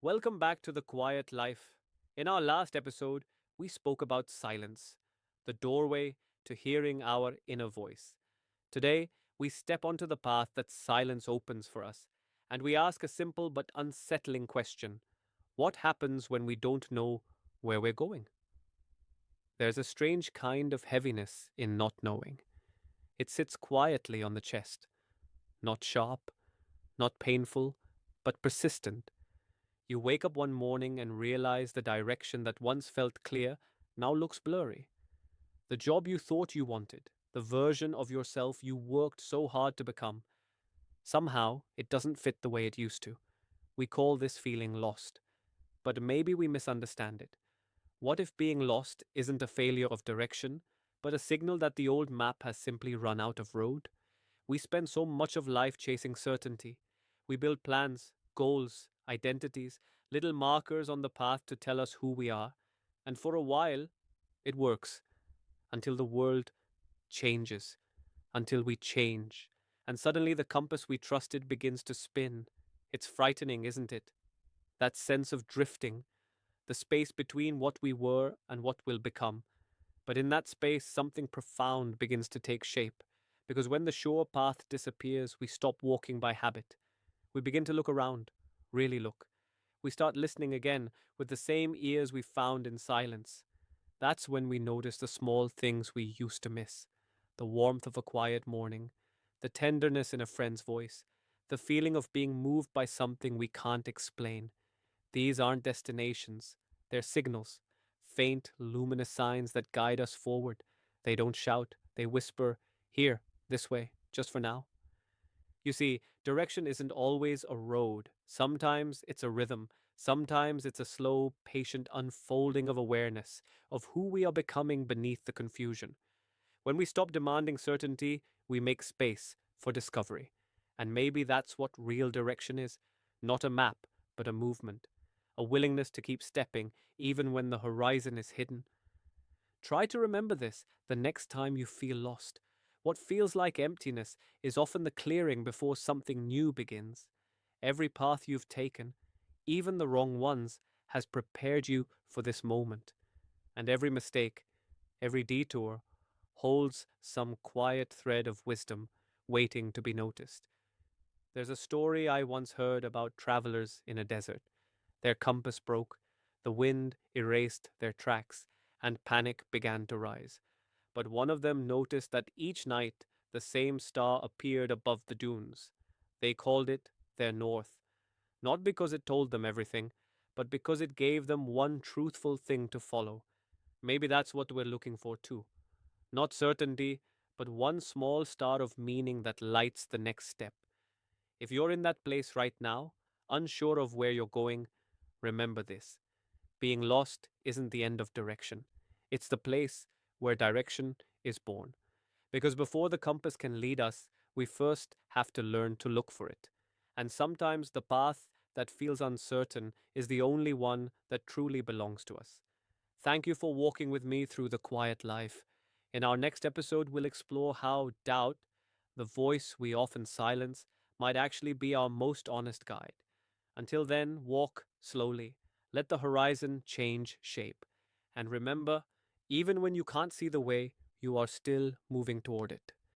Welcome back to The Quiet Life. In our last episode, we spoke about silence, the doorway to hearing our inner voice. Today, we step onto the path that silence opens for us, and we ask a simple but unsettling question. What happens when we don't know where we're going? There's a strange kind of heaviness in not knowing. It sits quietly on the chest, not sharp, not painful, but persistent. You wake up one morning and realize the direction that once felt clear now looks blurry. The job you thought you wanted, the version of yourself you worked so hard to become, somehow it doesn't fit the way it used to. We call this feeling lost. But maybe we misunderstand it. What if being lost isn't a failure of direction, but a signal that the old map has simply run out of road? We spend so much of life chasing certainty. We build plans, goals, identities, little markers on the path to tell us who we are. And for a while, it works until the world changes, until we change. And suddenly the compass we trusted begins to spin. It's frightening, isn't it? That sense of drifting, the space between what we were and what we'll become. But in that space, something profound begins to take shape. Because when the sure path disappears, we stop walking by habit. We begin to look around, really look. We start listening again with the same ears we found in silence. That's when we notice the small things we used to miss: the warmth of a quiet morning, the tenderness in a friend's voice, the feeling of being moved by something we can't explain. These aren't destinations, they're signals, faint, luminous signs that guide us forward. They don't shout, they whisper, "Here, this way, just for now." You see, direction isn't always a road. Sometimes it's a rhythm. Sometimes it's a slow, patient unfolding of awareness of who we are becoming beneath the confusion. When we stop demanding certainty, we make space for discovery. And maybe that's what real direction is: not a map, but a movement, a willingness to keep stepping even when the horizon is hidden. Try to remember this the next time you feel lost. What feels like emptiness is often the clearing before something new begins. Every path you've taken, even the wrong ones, has prepared you for this moment. And every mistake, every detour, holds some quiet thread of wisdom waiting to be noticed. There's a story I once heard about travelers in a desert. Their compass broke, the wind erased their tracks, and panic began to rise. But one of them noticed that each night the same star appeared above the dunes. They called it their north, not because it told them everything, but because it gave them one truthful thing to follow. Maybe that's what we're looking for too. Not certainty, but one small star of meaning that lights the next step. If you're in that place right now, unsure of where you're going, remember this: being lost isn't the end of direction. It's the place where direction is born. Because before the compass can lead us, we first have to learn to look for it. And sometimes the path that feels uncertain is the only one that truly belongs to us. Thank you for walking with me through the quiet life. In our next episode, we'll explore how doubt, the voice we often silence, might actually be our most honest guide. Until then, walk slowly. Let the horizon change shape. And remember, even when you can't see the way, you are still moving toward it.